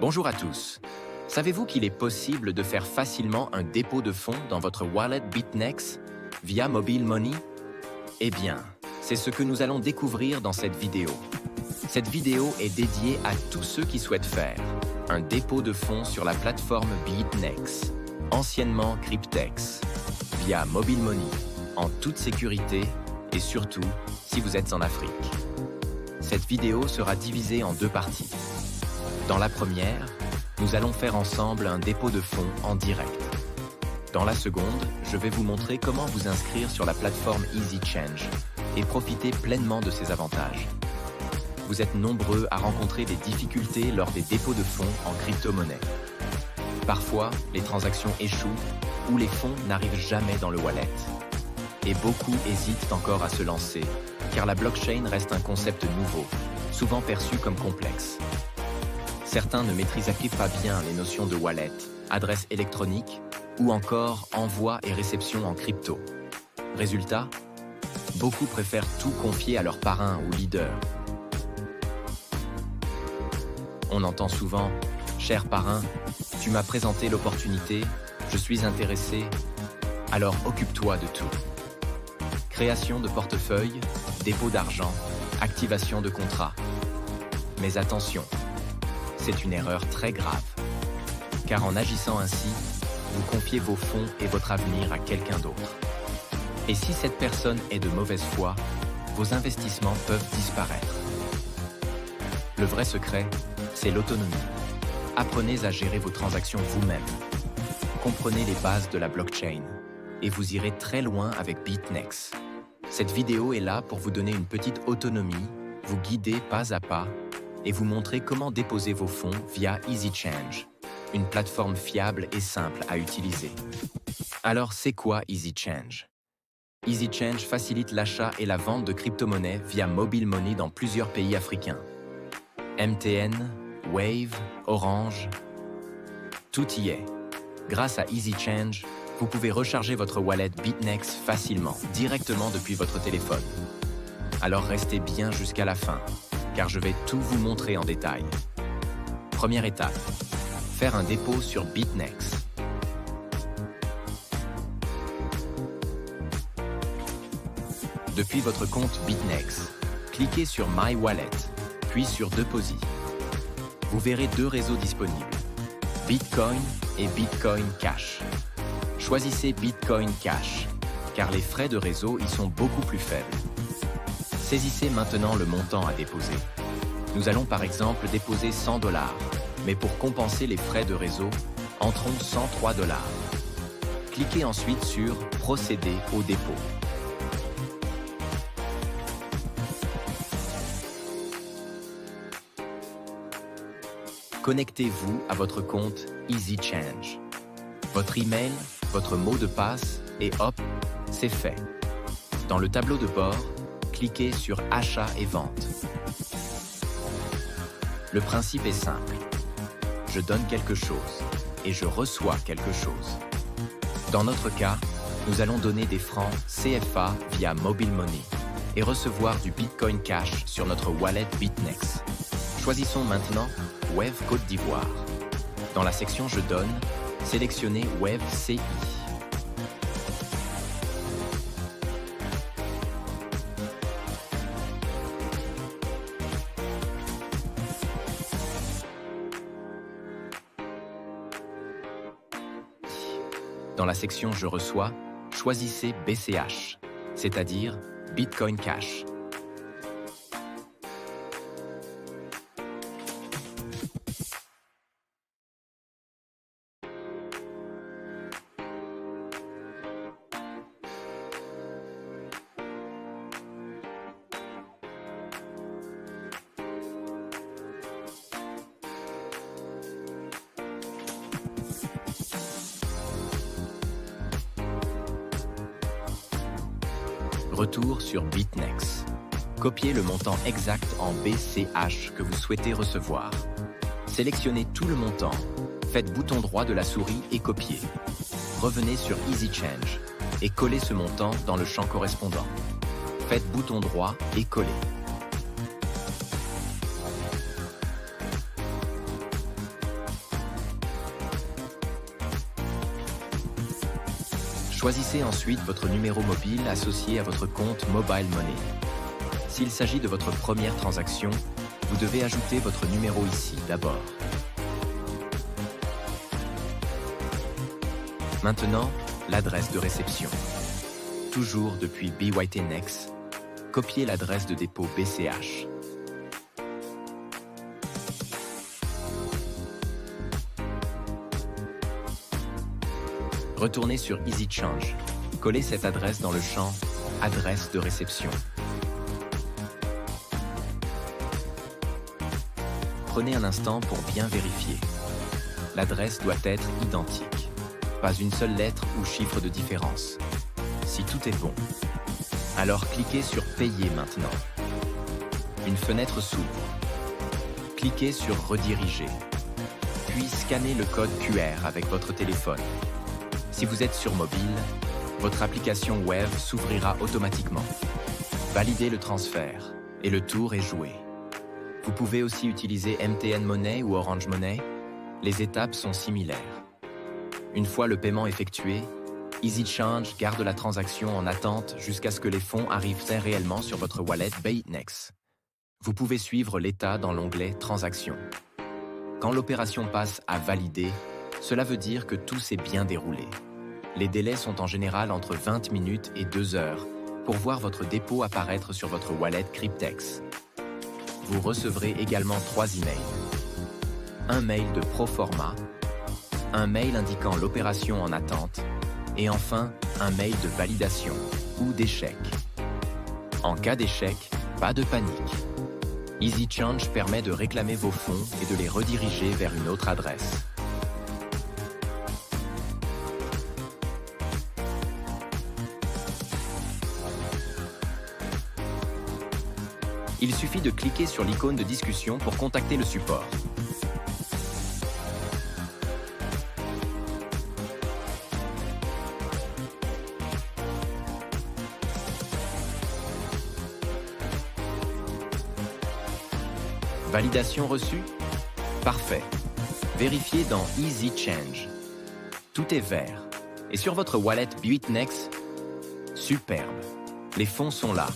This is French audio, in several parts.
Bonjour à tous. Savez-vous qu'il est possible de faire facilement un dépôt de fonds dans votre wallet BitNex via Mobile Money? Eh bien, c'est ce que nous allons découvrir dans cette vidéo. Cette vidéo est dédiée à tous ceux qui souhaitent faire un dépôt de fonds sur la plateforme BitNex, anciennement Cryptex, via Mobile Money, en toute sécurité et surtout si vous êtes en Afrique. Cette vidéo sera divisée en deux parties. Dans la première, nous allons faire ensemble un dépôt de fonds en direct. Dans la seconde, je vais vous montrer comment vous inscrire sur la plateforme EasyChange et profiter pleinement de ses avantages. Vous êtes nombreux à rencontrer des difficultés lors des dépôts de fonds en crypto-monnaie. Parfois, les transactions échouent ou les fonds n'arrivent jamais dans le wallet. Et beaucoup hésitent encore à se lancer, car la blockchain reste un concept nouveau, souvent perçu comme complexe. Certains ne maîtrisent pas bien les notions de wallet, adresse électronique ou encore envoi et réception en crypto. Résultat, beaucoup préfèrent tout confier à leur parrain ou leader. On entend souvent « Cher parrain, tu m'as présenté l'opportunité, je suis intéressé, alors occupe-toi de tout. » Création de portefeuille, dépôt d'argent, activation de contrat. Mais attention, c'est une erreur très grave. Car en agissant ainsi, vous confiez vos fonds et votre avenir à quelqu'un d'autre. Et si cette personne est de mauvaise foi, vos investissements peuvent disparaître. Le vrai secret, c'est l'autonomie. Apprenez à gérer vos transactions vous-même. Comprenez les bases de la blockchain et vous irez très loin avec BitNex. Cette vidéo est là pour vous donner une petite autonomie, vous guider pas à pas et vous montrer comment déposer vos fonds via EasyChange, une plateforme fiable et simple à utiliser. Alors, c'est quoi EasyChange? EasyChange facilite l'achat et la vente de crypto-monnaies via Mobile Money dans plusieurs pays africains. MTN, Wave, Orange, tout y est. Grâce à EasyChange, vous pouvez recharger votre wallet BitNex facilement, directement depuis votre téléphone. Alors restez bien jusqu'à la fin, car je vais tout vous montrer en détail. Première étape, faire un dépôt sur BitNex. Depuis votre compte BitNex, cliquez sur My Wallet, puis sur Deposit. Vous verrez deux réseaux disponibles, Bitcoin et Bitcoin Cash. Choisissez Bitcoin Cash, car les frais de réseau y sont beaucoup plus faibles. Saisissez maintenant le montant à déposer. Nous allons par exemple déposer $100, mais pour compenser les frais de réseau, entrons $103. Cliquez ensuite sur « Procéder au dépôt ». Connectez-vous à votre compte EasyChange. Votre email, votre mot de passe et hop, c'est fait. Dans le tableau de bord, cliquez sur « Achat et vente ». Le principe est simple. Je donne quelque chose et je reçois quelque chose. Dans notre cas, nous allons donner des francs CFA via Mobile Money et recevoir du Bitcoin Cash sur notre wallet BitNex. Choisissons maintenant Wave Côte d'Ivoire. Dans la section « Je donne », sélectionnez Wave CI. Dans la section « Je reçois », choisissez BCH, c'est-à-dire Bitcoin Cash. Retour sur BitNex. Copiez le montant exact en BCH que vous souhaitez recevoir. Sélectionnez tout le montant, faites bouton droit de la souris et copiez. Revenez sur EasyChange et collez ce montant dans le champ correspondant. Faites bouton droit et collez. Choisissez ensuite votre numéro mobile associé à votre compte Mobile Money. S'il s'agit de votre première transaction, vous devez ajouter votre numéro ici d'abord. Maintenant, l'adresse de réception. Toujours depuis BYTnext, copiez l'adresse de dépôt BCH. Retournez sur EasyChange. Collez cette adresse dans le champ « Adresse de réception ». Prenez un instant pour bien vérifier. L'adresse doit être identique. Pas une seule lettre ou chiffre de différence. Si tout est bon, alors cliquez sur « Payer maintenant ». Une fenêtre s'ouvre. Cliquez sur « Rediriger ». Puis scannez le code QR avec votre téléphone. Si vous êtes sur mobile, votre application web s'ouvrira automatiquement. Validez le transfert et le tour est joué. Vous pouvez aussi utiliser MTN Money ou Orange Money. Les étapes sont similaires. Une fois le paiement effectué, EasyChange garde la transaction en attente jusqu'à ce que les fonds arrivent réellement sur votre wallet BYTnext. Vous pouvez suivre l'état dans l'onglet « Transactions ». Quand l'opération passe à « Valider », cela veut dire que tout s'est bien déroulé. Les délais sont en général entre 20 minutes et 2 heures pour voir votre dépôt apparaître sur votre wallet Cryptex. Vous recevrez également 3 emails. Un mail de proforma, un mail indiquant l'opération en attente et enfin un mail de validation ou d'échec. En cas d'échec, pas de panique. EasyChange permet de réclamer vos fonds et de les rediriger vers une autre adresse. Il suffit de cliquer sur l'icône de discussion pour contacter le support. Validation reçue? Parfait. Vérifiez dans EasyChange. Tout est vert. Et sur votre wallet BYTnext? Superbe. Les fonds sont là.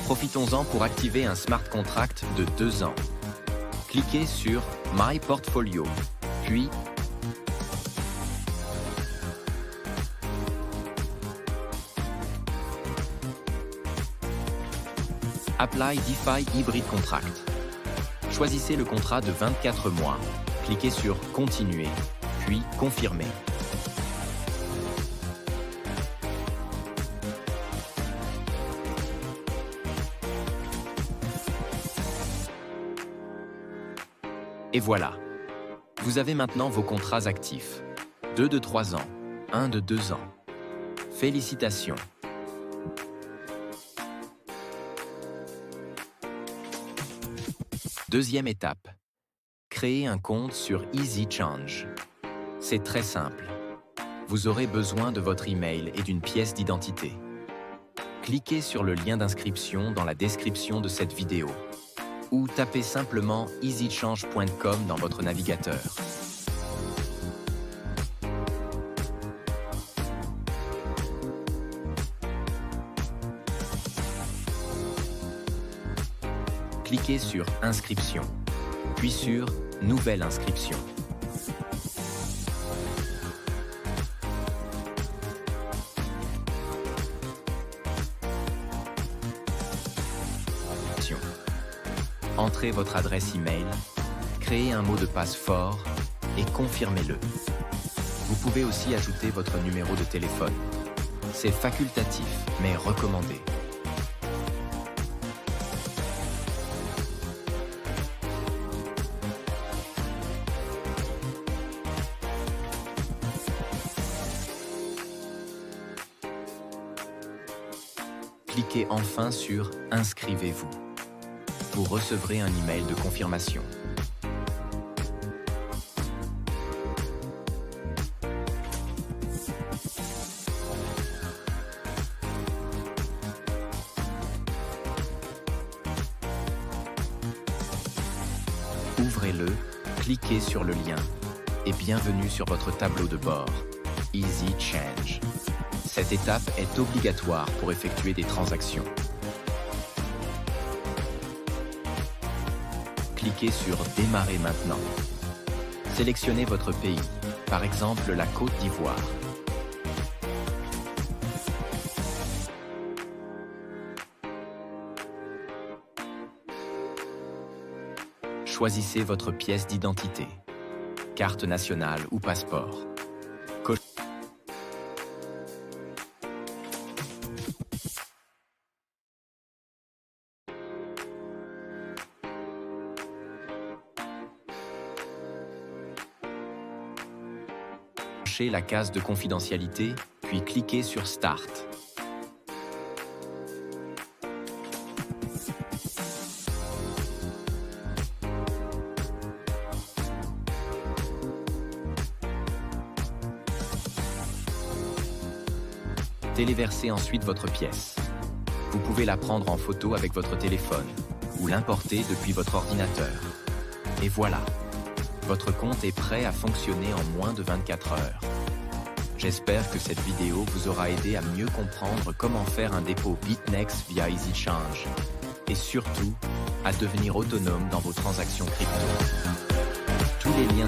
Profitons-en pour activer un smart contract de 2 ans. Cliquez sur My Portfolio, puis Apply DeFi Hybrid Contract. Choisissez le contrat de 24 mois. Cliquez sur Continuer, puis Confirmer. Et voilà, vous avez maintenant vos contrats actifs. 2 de 3 ans, 1 de 2 ans. Félicitations! Deuxième étape, créer un compte sur EasyChange. C'est très simple. Vous aurez besoin de votre email et d'une pièce d'identité. Cliquez sur le lien d'inscription dans la description de cette vidéo ou tapez simplement easychange.com dans votre navigateur. Cliquez sur Inscription, puis sur Nouvelle inscription. Entrez votre adresse email, créez un mot de passe fort et confirmez-le. Vous pouvez aussi ajouter votre numéro de téléphone. C'est facultatif, mais recommandé. Cliquez enfin sur « Inscrivez-vous ». Vous recevrez un email de confirmation. Ouvrez-le, cliquez sur le lien et bienvenue sur votre tableau de bord. Easy Change. Cette étape est obligatoire pour effectuer des transactions. Cliquez sur Démarrer maintenant. Sélectionnez votre pays, par exemple la Côte d'Ivoire. Choisissez votre pièce d'identité, carte nationale ou passeport. Cochez la case de confidentialité, puis cliquez sur Start. Téléversez ensuite votre pièce. Vous pouvez la prendre en photo avec votre téléphone ou l'importer depuis votre ordinateur. Et voilà, votre compte est prêt à fonctionner en moins de 24 heures. J'espère que cette vidéo vous aura aidé à mieux comprendre comment faire un dépôt BitNex via EasyChange et surtout à devenir autonome dans vos transactions crypto. Tous les liens